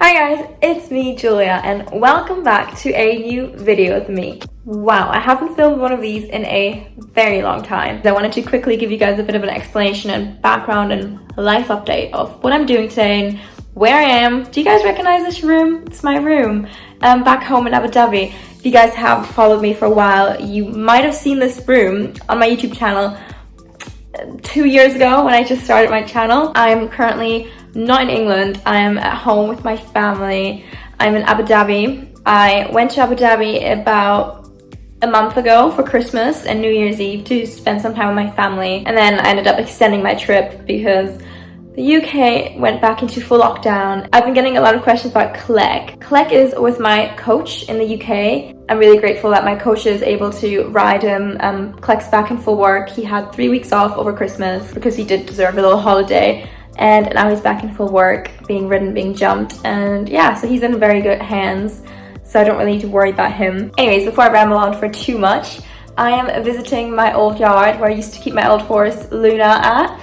Hi guys, it's me, Julia, and welcome back to a new video with me. Wow, I haven't filmed one of these in a very long time. I wanted to quickly give you guys a bit of an explanation and background and life update of what I'm doing today and where I am. Do you guys recognize this room? It's my room back home in Abu Dhabi. If you guys have followed me for a while, you might have seen this room on my YouTube channel 2 years ago when I just started my channel. I'm currently not in England. I'm at home with my family. I'm in Abu Dhabi. I went to Abu Dhabi about a month ago for Christmas and New Year's Eve to spend some time with my family, and then I ended up extending my trip because the UK went back into full lockdown. I've been getting a lot of questions about Klek. Klek is with my coach in the UK. I'm really grateful that my coach is able to ride him. Klek's back in full work. He had 3 weeks off over Christmas because he did deserve a little holiday. And now he's back in full work, being ridden, being jumped. And yeah, so he's in very good hands. So I don't really need to worry about him. Anyways, before I ramble on for too much, I am visiting my old yard where I used to keep my old horse Luna at.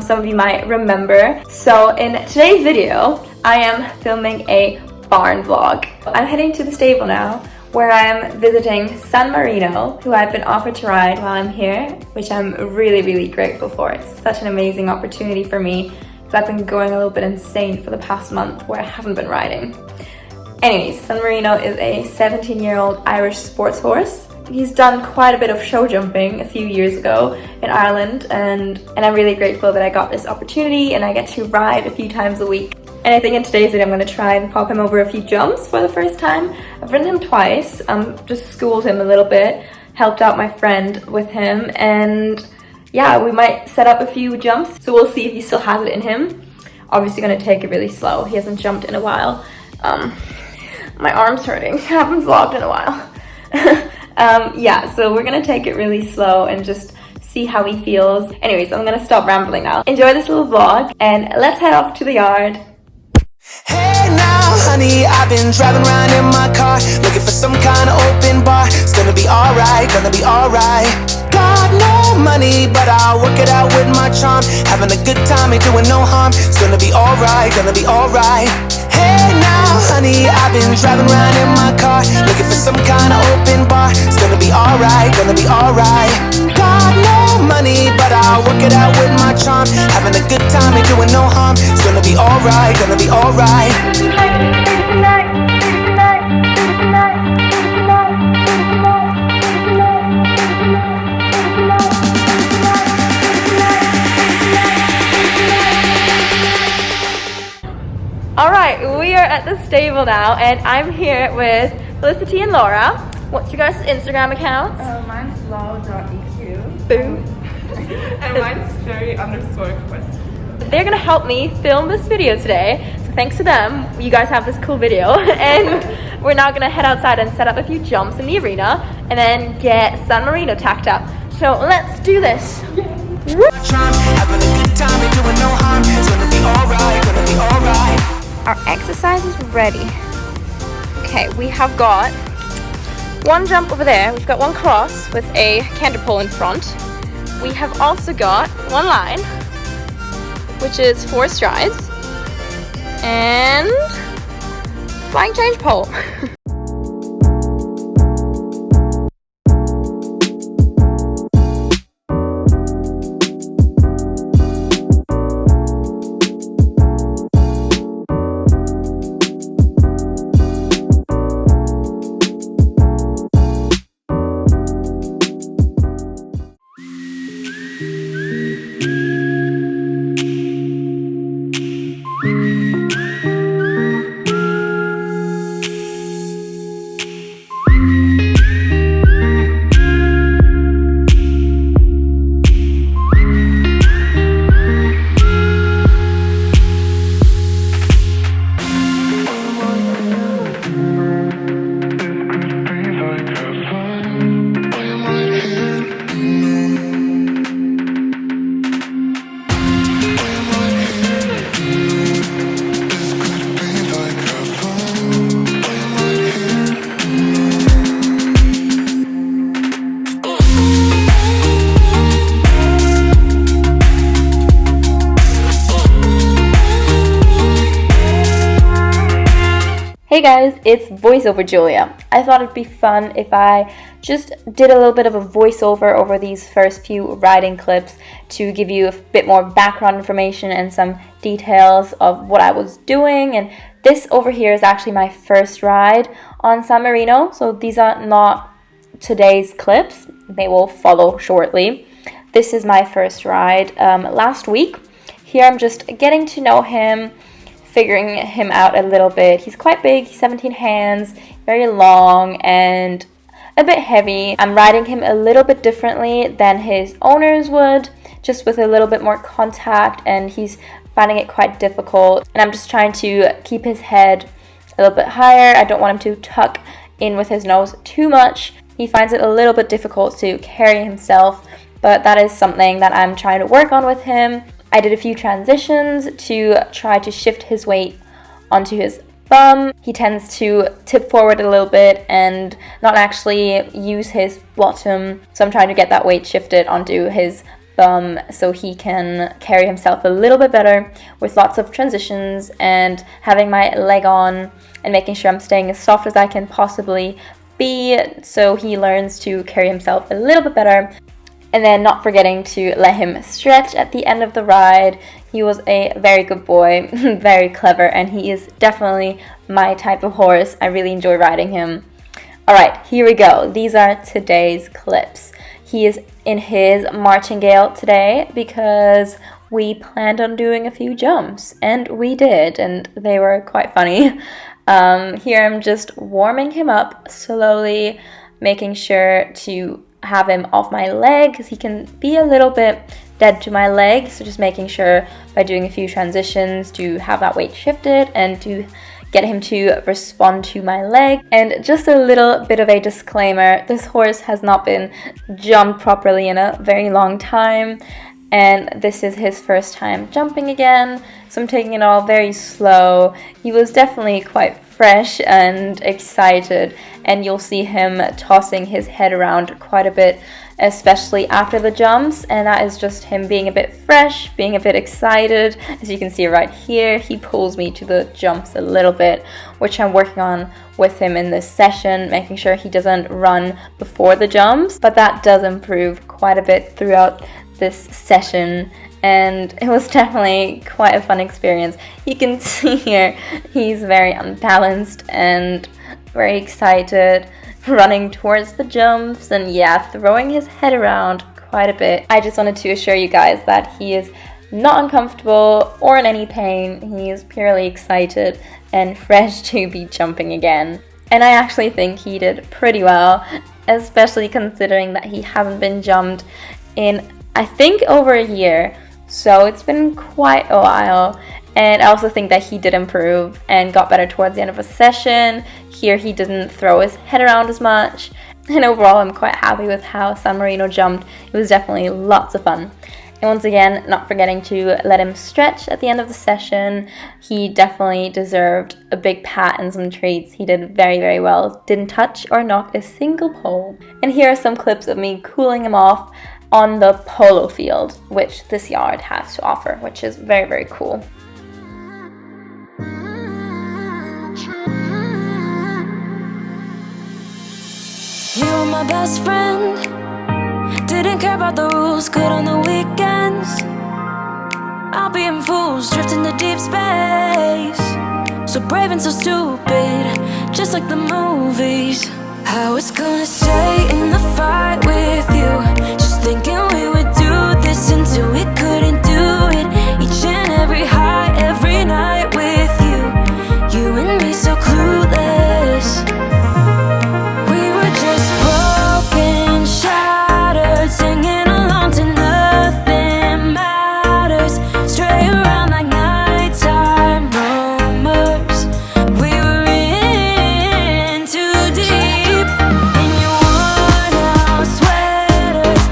Some of you might remember. So in today's video, I am filming a barn vlog. I'm heading to the stable now, where I'm visiting son Marino, who I've been offered to ride while I'm here, which I'm really grateful for. It's such an amazing opportunity for me, because I've been going a little bit insane for the past month where I haven't been riding. Anyways, son Marino is a 17-year-old Irish sports horse. He's done quite a bit of show jumping a few years ago in Ireland, and I'm really grateful that I got this opportunity and I get to ride a few times a week. And I think in today's video I'm going to try and pop him over a few jumps for the first time. I've ridden him twice, just schooled him a little bit, helped out my friend with him, and yeah, we might set up a few jumps, so we'll see if he still has it in him. Obviously going to take it really slow. He hasn't jumped in a while. My arm's hurting. I haven't vlogged in a while. Yeah, so we're gonna take it really slow and just see how he feels. Anyways, I'm gonna stop rambling now. Enjoy this little vlog and let's head off to the yard. Hey now, honey, I've been driving around in my car, looking for some kind of open bar. It's gonna be alright, gonna be alright. Got no money, but I'll work it out with my charm. Having a good time, ain't doing no harm. It's gonna be alright, gonna be alright. Hey now, honey, I've been driving around in my car, looking for some kind of open bar. It's gonna be alright, gonna be alright. Got no money, but I'll work it out with my charm. Having a good time, ain't doing no harm. It's gonna be alright, gonna be alright. Alright, we are at the stable now and I'm here with Felicity and Laura. What's your guys' Instagram accounts? Mine's law.eq. Boom. And mine's cherry_quest. They're gonna help me film this video today. So thanks to them, you guys have this cool video. And we're now gonna head outside and set up a few jumps in the arena and then get San Marino tacked up. So let's do this. Our exercise is ready. Okay, we have got one jump over there. We've got one cross with a canter pole in front. We have also got one line, which is 4 strides, and flying change pole. Hey guys, it's voiceover Julia. I thought it'd be fun if I just did a little bit of a voiceover over these first few riding clips to give you a bit more background information and some details of what I was doing. And this over here is actually my first ride on San Marino, so these are not today's clips. They will follow shortly. This is my first ride last week. Here I'm just getting to know him, figuring him out a little bit. He's quite big, he's 17 hands, very long and a bit heavy. I'm riding him a little bit differently than his owners would, just with a little bit more contact, and he's finding it quite difficult. And I'm just trying to keep his head a little bit higher. I don't want him to tuck in with his nose too much. He finds it a little bit difficult to carry himself, but that is something that I'm trying to work on with him. I did a few transitions to try to shift his weight onto his bum. He tends to tip forward a little bit and not actually use his bottom, so I'm trying to get that weight shifted onto his bum so he can carry himself a little bit better with lots of transitions and having my leg on and making sure I'm staying as soft as I can possibly be so he learns to carry himself a little bit better. And then not forgetting to let him stretch at the end of the ride. He was a very good boy, very clever, and he is definitely my type of horse. I really enjoy riding him. Alright, here we go. These are today's clips. He is in his martingale today because we planned on doing a few jumps, and we did, and they were quite funny. Here I'm just warming him up slowly, making sure to have him off my leg because he can be a little bit dead to my leg, so just making sure by doing a few transitions to have that weight shifted and to get him to respond to my leg. And just a little bit of a disclaimer, this horse has not been jumped properly in a very long time, and this is his first time jumping again, so I'm taking it all very slow. He was definitely quite fresh and excited, and you'll see him tossing his head around quite a bit, especially after the jumps, and that is just him being a bit fresh, being a bit excited. As you can see right here, he pulls me to the jumps a little bit, which I'm working on with him in this session, making sure he doesn't run before the jumps, but that does improve quite a bit throughout this session. And it was definitely quite a fun experience. You can see here he's very unbalanced and very excited, running towards the jumps and throwing his head around quite a bit. I just wanted to assure you guys that he is not uncomfortable or in any pain. He is purely excited and fresh to be jumping again. And I actually think he did pretty well, especially considering that he hasn't been jumped in, I think, over a year. So it's been quite a while, and I also think that he did improve and got better towards the end of a session. Here he didn't throw his head around as much, and overall I'm quite happy with how San Marino jumped. It was definitely lots of fun. And once again, not forgetting to let him stretch at the end of the session. He definitely deserved a big pat and some treats. He did very, very well. Didn't touch or knock a single pole. And here are some clips of me cooling him off on the polo field, which this yard has to offer, which is very, very cool. You were my best friend, didn't care about the rules, good on the weekends. I'll be in fools, drifting to deep space. So brave and so stupid, just like the movies. I was gonna stay in the fight with you, just thinking we would do this until we couldn't do it. Each and every high, every night with you, you and me so clueless. We were just broken, shattered, singing along to nothing matters. Stray around like nighttime rumors. We were in too deep. In your worn out sweaters,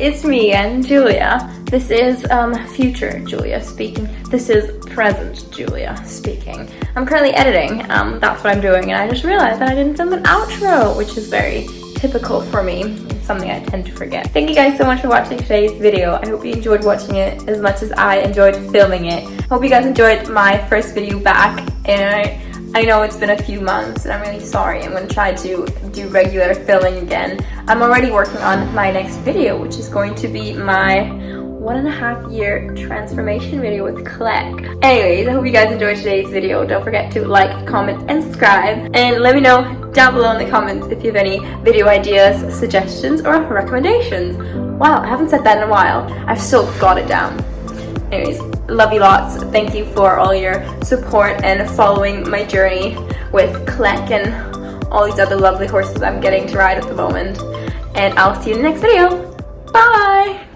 it's me and Julia. This is future Julia speaking. This is present Julia speaking. I'm currently editing, that's what I'm doing, and I just realized that I didn't film an outro, which is very typical for me. It's something I tend to forget. Thank you guys so much for watching today's video. I hope you enjoyed watching it as much as I enjoyed filming it. Hope you guys enjoyed my first video back, and I know it's been a few months and I'm really sorry. I'm going to try to do regular filming again. I'm already working on my next video, which is going to be my 1.5 year transformation video with Kleck. Anyways, I hope you guys enjoyed today's video. Don't forget to like, comment, and subscribe. And let me know down below in the comments if you have any video ideas, suggestions, or recommendations. Wow, I haven't said that in a while. I've still got it down. Anyways, love you lots. Thank you for all your support and following my journey with Kleck and all these other lovely horses I'm getting to ride at the moment. And I'll see you in the next video. Bye!